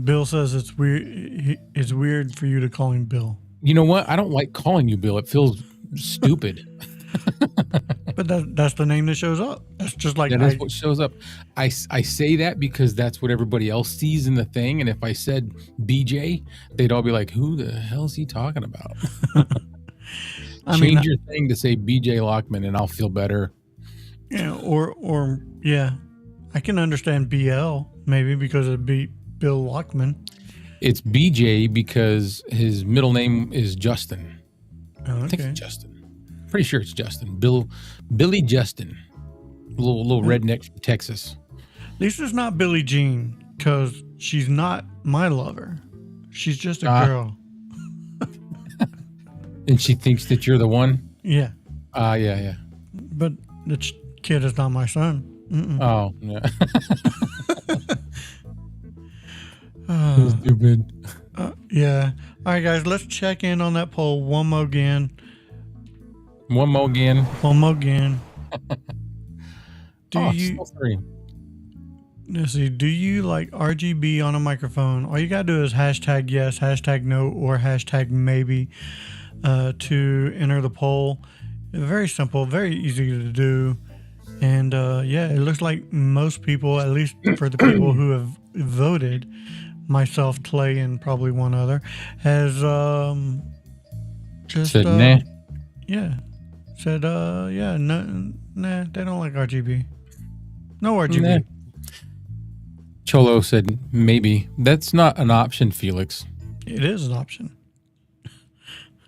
Bill says it's weird. It's weird for you to call him Bill, You know what? I don't like calling you Bill. It feels stupid. but that's the name that shows up. That's just like That is what shows up. I say that because that's what everybody else sees in the thing. And if I said BJ, they'd all be like, who the hell is he talking about? Change your thing to say BJ Lockman and I'll feel better. Yeah, or yeah, I can understand BL maybe because it'd be Bill Lockman. It's BJ because his middle name is Justin. Oh, I think okay. it's Justin. Pretty sure it's Justin. Billy Justin. Little redneck from Texas. At least it's not Billie Jean because she's not my lover. She's just a girl. And she thinks that you're the one? Yeah, Yeah. but the kid is not my son. Mm-mm. Oh, yeah. Stupid. Yeah. All right, guys, let's check in on that poll one more again. One more again. Still 3. Let's see, do you like RGB on a microphone? All you gotta do is hashtag yes, hashtag no, or hashtag maybe to enter the poll. Very simple, very easy to do. And yeah, it looks like most people, at least for the people who have voted, myself, Clay, and probably one other, has just Said nah. Yeah. Said yeah, no, nah, they don't like RGB. No RGB. Nah. Cholo said maybe. That's not an option, Felix. It is an option.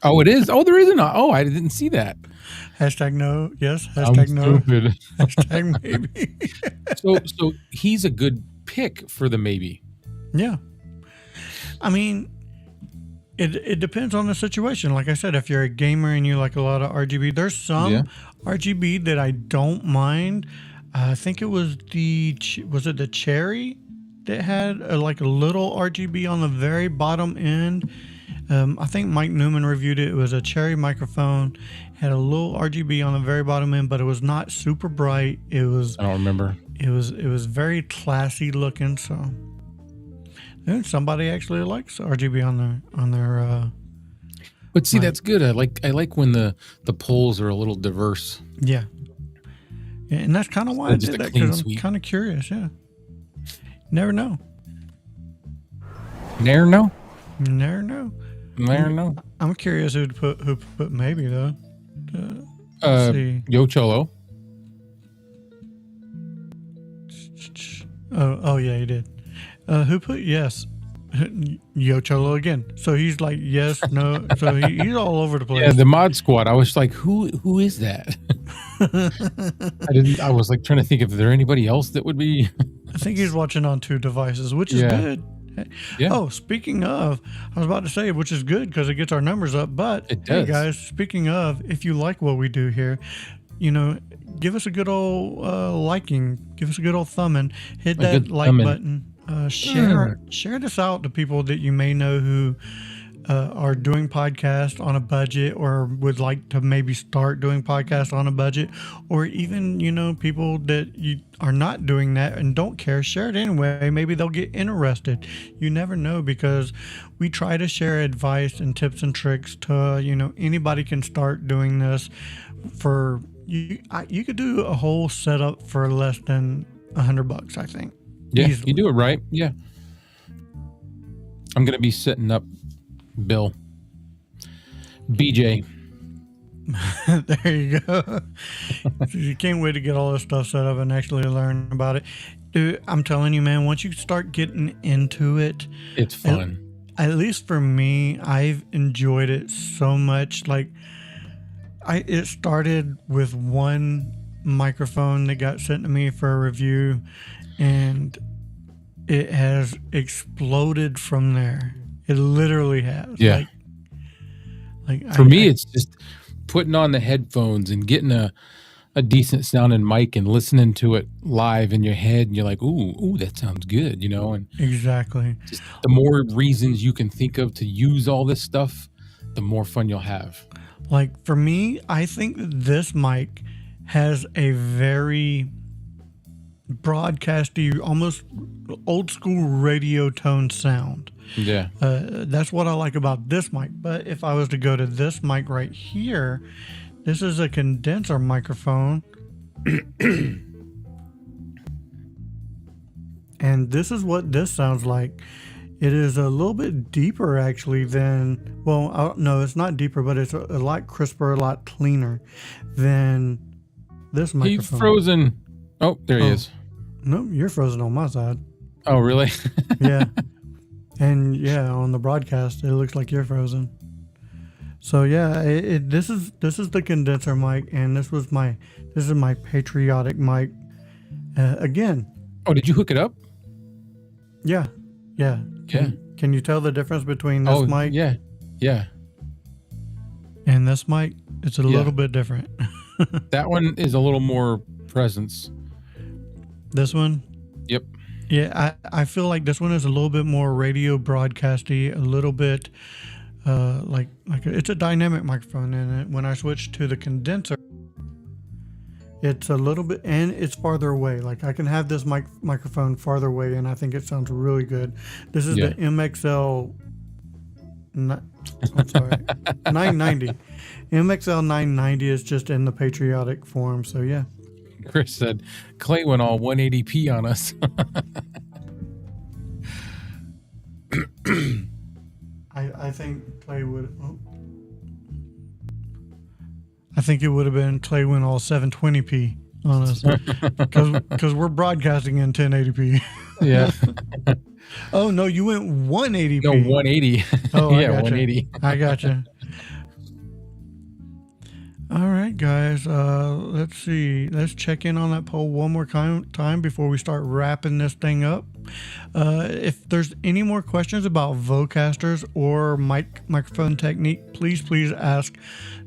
Oh, it is. Oh, there is an. Oh, I didn't see that. Hashtag no. Yes. I'm Hashtag no. stupid. Hashtag maybe. So he's a good pick for the maybe. Yeah. I mean, it depends on the situation. Like I said, if you're a gamer and you like a lot of RGB, there's some RGB that I don't mind. I think it was the cherry that had like a little RGB on the very bottom end. I think Mike Newman reviewed it. It was a cherry microphone, had a little RGB on the very bottom end, but it was not super bright. It was. I don't remember. It was very classy looking. So, and somebody actually likes RGB on their. But see, that's good. I like when the polls are a little diverse. Yeah. Yeah, and that's kind of why I Just did a that, clean because I'm sweep. kind of curious. Yeah. Never know. Never know. Never know. Never know. I'm curious who put maybe though. Let's see. Yo Cholo. Oh yeah, he did. Who put yes? Yo Cholo again. So he's like yes, no. So he's all over the place. Yeah, the mod squad. I was like, who is that? I was like trying to think if there anybody else that would be. I think he's watching on 2 devices, which is good. Yeah. Oh, speaking of, I was about to say, which is good because it gets our numbers up. But It does. hey, guys, speaking of, if you like what we do here, give us a good old liking, give us a good old thumbing, hit that like thumbing. button, share this out to people that you may know who are doing podcasts on a budget or would like to maybe start doing podcasts on a budget, or even people that you are not doing that and don't care. Share it anyway. Maybe they'll get interested. You never know, because we try to share advice and tips and tricks to anybody can start doing this. For you could do a whole setup for less than $100, I think. Yeah, Easily. you do it right. Yeah. I'm gonna be setting up Bill. BJ. There you go. You can't wait to get all this stuff set up and actually learn about it. Dude, I'm telling you, man, once you start getting into it, It's fun. at least for me, I've enjoyed it so much. Like, it started with one microphone that got sent to me for a review, and it has exploded from there. It literally has. Yeah. Like For me, it's just putting on the headphones and getting a decent sounding mic and listening to it live in your head, and you're like, ooh, that sounds good, and exactly. just the more reasons you can think of to use all this stuff, the more fun you'll have. Like, for me, I think that this mic has a very broadcasty, almost old school radio tone sound. Yeah. That's what I like about this mic. But if I was to go to this mic right here, this is a condenser microphone. And this is what this sounds like. It is a little bit deeper, actually, than, well, no, it's not deeper, but it's a lot crisper, a lot cleaner than this microphone. He's frozen. Oh, there he is. No, you're frozen on my side. Oh, really? Yeah. And yeah, on the broadcast, it looks like you're frozen. So yeah, this is the condenser mic, and this is my patriotic mic. Again. Oh, did you hook it up? Yeah. Can you tell the difference between this mic? Yeah. And this mic? It's a little bit different. That one is a little more presence. This one? Yep. Yeah, I feel like this one is a little bit more radio broadcasty, a little bit like it's a dynamic microphone, and when I switch to the condenser, it's a little bit, and it's farther away. Like, I can have this microphone farther away, and I think it sounds really good. This is the MXL. I'm sorry, 990. MXL 990 is just in the patriotic form. So yeah. Chris said Clay went all 180p on us. I think Clay would. I think it would have been Clay went all 720p on us because we're broadcasting in 1080p. Yeah. Oh no, you went 180p. No, 180. Oh, I Yeah, gotcha. 180. I gotcha. All right, guys. Let's see. Let's check in on that poll one more time before we start wrapping this thing up. If there's any more questions about Vocasters or microphone technique, please ask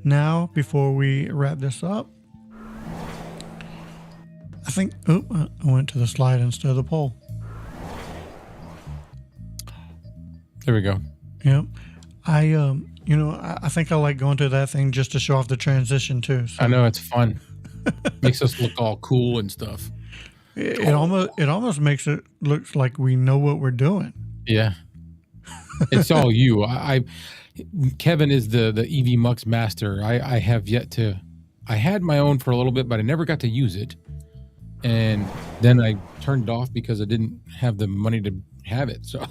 now before we wrap this up. I think. Oh, I went to the slide instead of the poll. There we go. Yep. I think I like going to that thing just to show off the transition too. So I know, it's fun. Makes us look all cool and stuff. it almost makes it look like we know what we're doing. Yeah. It's all you. Kevin is the EV Mux master. I have yet to. I had my own for a little bit, but I never got to use it. And then I turned it off because I didn't have the money to have it. So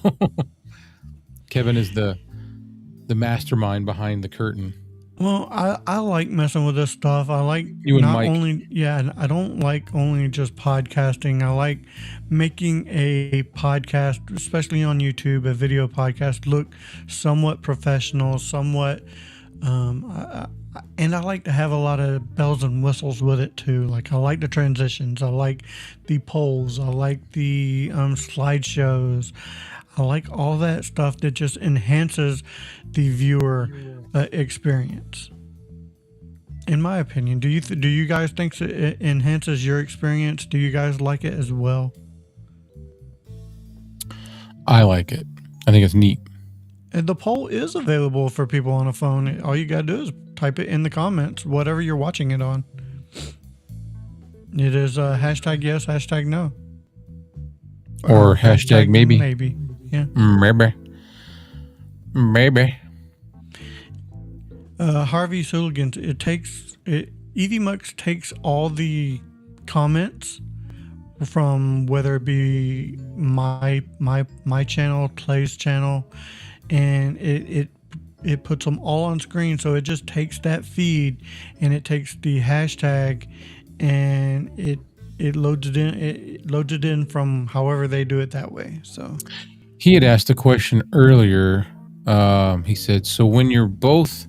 Kevin is the mastermind behind the curtain. Well, I like messing with this stuff. I like You and not Mike. only, yeah, I don't like only just podcasting. I like making a podcast, especially on YouTube, a video podcast, look somewhat professional, somewhat, and I like to have a lot of bells and whistles with it too. Like I like the transitions, I like the polls, I like the slideshows. I like all that stuff that just enhances the viewer experience. In my opinion, do you guys think it enhances your experience? Do you guys like it as well? I like it. I think it's neat. And the poll is available for people on a phone. All you gotta do is type it in the comments, whatever you're watching it on. It is hashtag yes, hashtag no, Or hashtag maybe. Maybe. Yeah. Maybe. Harvey Sullivan, EVMux takes all the comments from whether it be my channel, Clay's channel, and it puts them all on screen. So it just takes that feed and it takes the hashtag and it loads it in. It loads it in from however they do it that way. So. He had asked a question earlier. He said, "So when you're both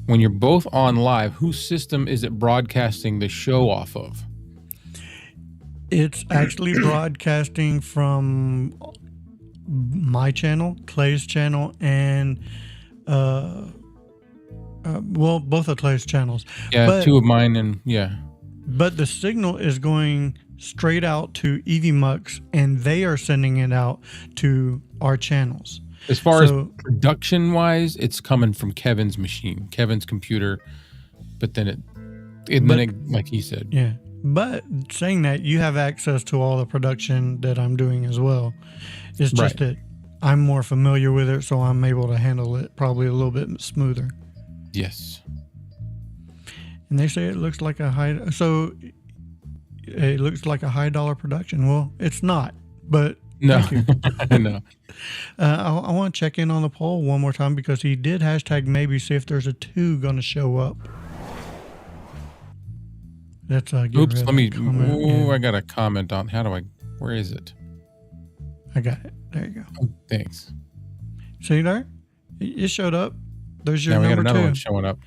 on live, whose system is it broadcasting the show off of?" It's actually broadcasting from my channel, Clay's channel, and both of Clay's channels. Yeah, two of mine, and yeah. But the signal is going straight out to EVMux, and they are sending it out to our channels. As far as production wise, it's coming from Kevin's machine, Kevin's computer. But then like he said, yeah. But saying that, you have access to all the production that I'm doing as well. It's just that I'm more familiar with it, so I'm able to handle it probably a little bit smoother. Yes. And they say it looks like a high dollar production. Well, it's not, but no. Thank you. No. I want to check in on the poll one more time because he did hashtag maybe, see if there's a 2 going to show up. Let's Oops, let me. Yeah. I got a comment on. Where is it? I got it. There you go. Oh, thanks. See there? It showed up. There's your Now we got number another 2. one showing up.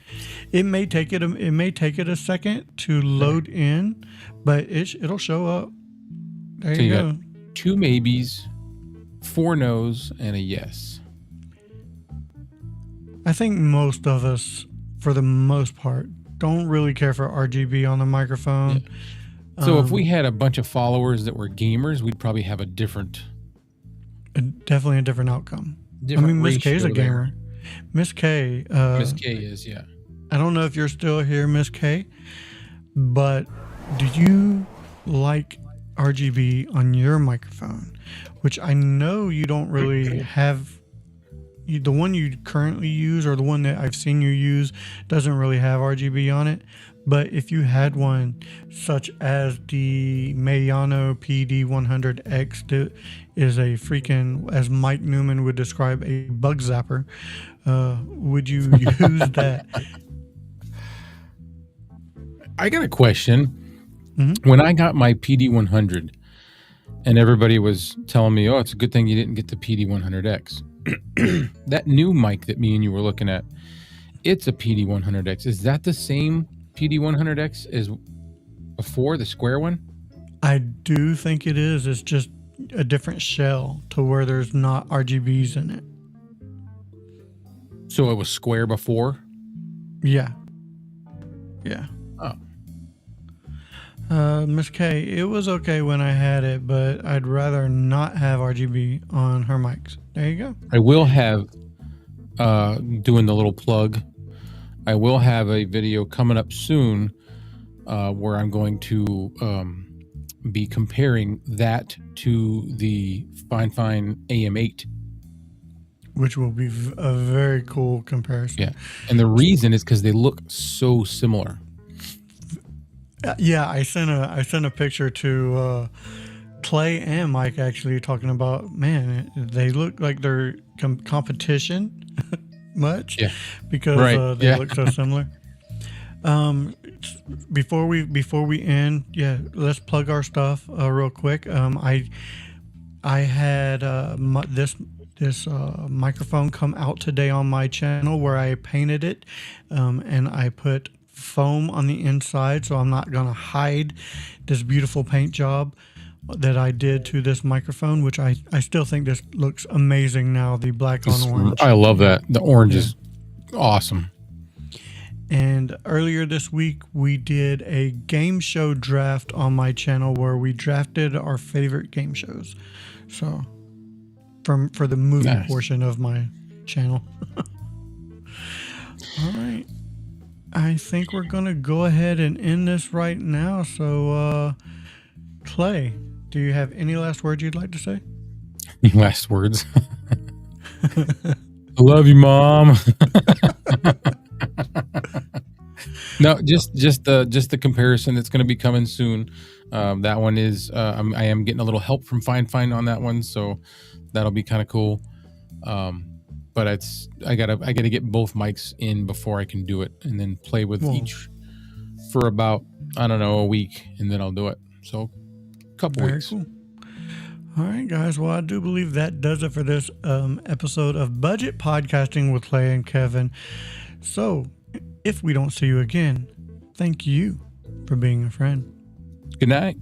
It may take it a second to load in, but it'll show up. There you go. Got 2 maybes, 4 no's, and a yes. I think most of us, for the most part, don't really care for RGB on the microphone. Yeah. So if we had a bunch of followers that were gamers, we'd probably have a different. Definitely a different outcome. Miss K is a gamer. Miss K. Miss K is, yeah. I don't know if you're still here, Miss K, but do you like RGB on your microphone? Which I know you don't really have. The one you currently use, or the one that I've seen you use, doesn't really have RGB on it. But if you had one such as the Mayano PD100X, that is a freaking, as Mike Newman would describe, a bug zapper, would you use that? I got a question. When I got my PD100, and everybody was telling me, "Oh, it's a good thing you didn't get the PD100X." That new mic that me and you were looking at, it's a PD100X. Is that the same PD100X as before, the square one? I do think it is. It's just a different shell to where there's not RGBs in it. So it was square before? Yeah. Yeah. Oh. Miss K, it was okay when I had it, but I'd rather not have RGB on her mics. There you go. I will have, doing the little plug, I will have a video coming up soon where I'm going to be comparing that to the Fine AM8. Which will be a very cool comparison. Yeah. And the reason is because they look so similar. Yeah, I sent a picture to Clay and Mike actually talking about, man, they look like they're competition much. Yeah. Because they look so similar. Before we end, yeah, let's plug our stuff real quick. I had this microphone come out today on my channel where I painted it, and I put foam on the inside, so I'm not gonna hide this beautiful paint job that I did to this microphone, which I still think this looks amazing now, the black on orange. I love that. The orange is awesome. And earlier this week, we did a game show draft on my channel where we drafted our favorite game shows. So, for the movie portion of my channel. All right. I think we're going to go ahead and end this right now. So, Clay, do you have any last words you'd like to say? Any last words? I love you, Mom. No, just the comparison that's going to be coming soon. That one is I am getting a little help from Fine on that one, so that'll be kind of cool. But I gotta get both mics in before I can do it, and then play with each for about, I don't know, a week, and then I'll do it. So a couple weeks. Cool. All right, guys. Well, I do believe that does it for this episode of Budget Podcasting with Clay and Kevin. So, if we don't see you again, thank you for being a friend. Good night.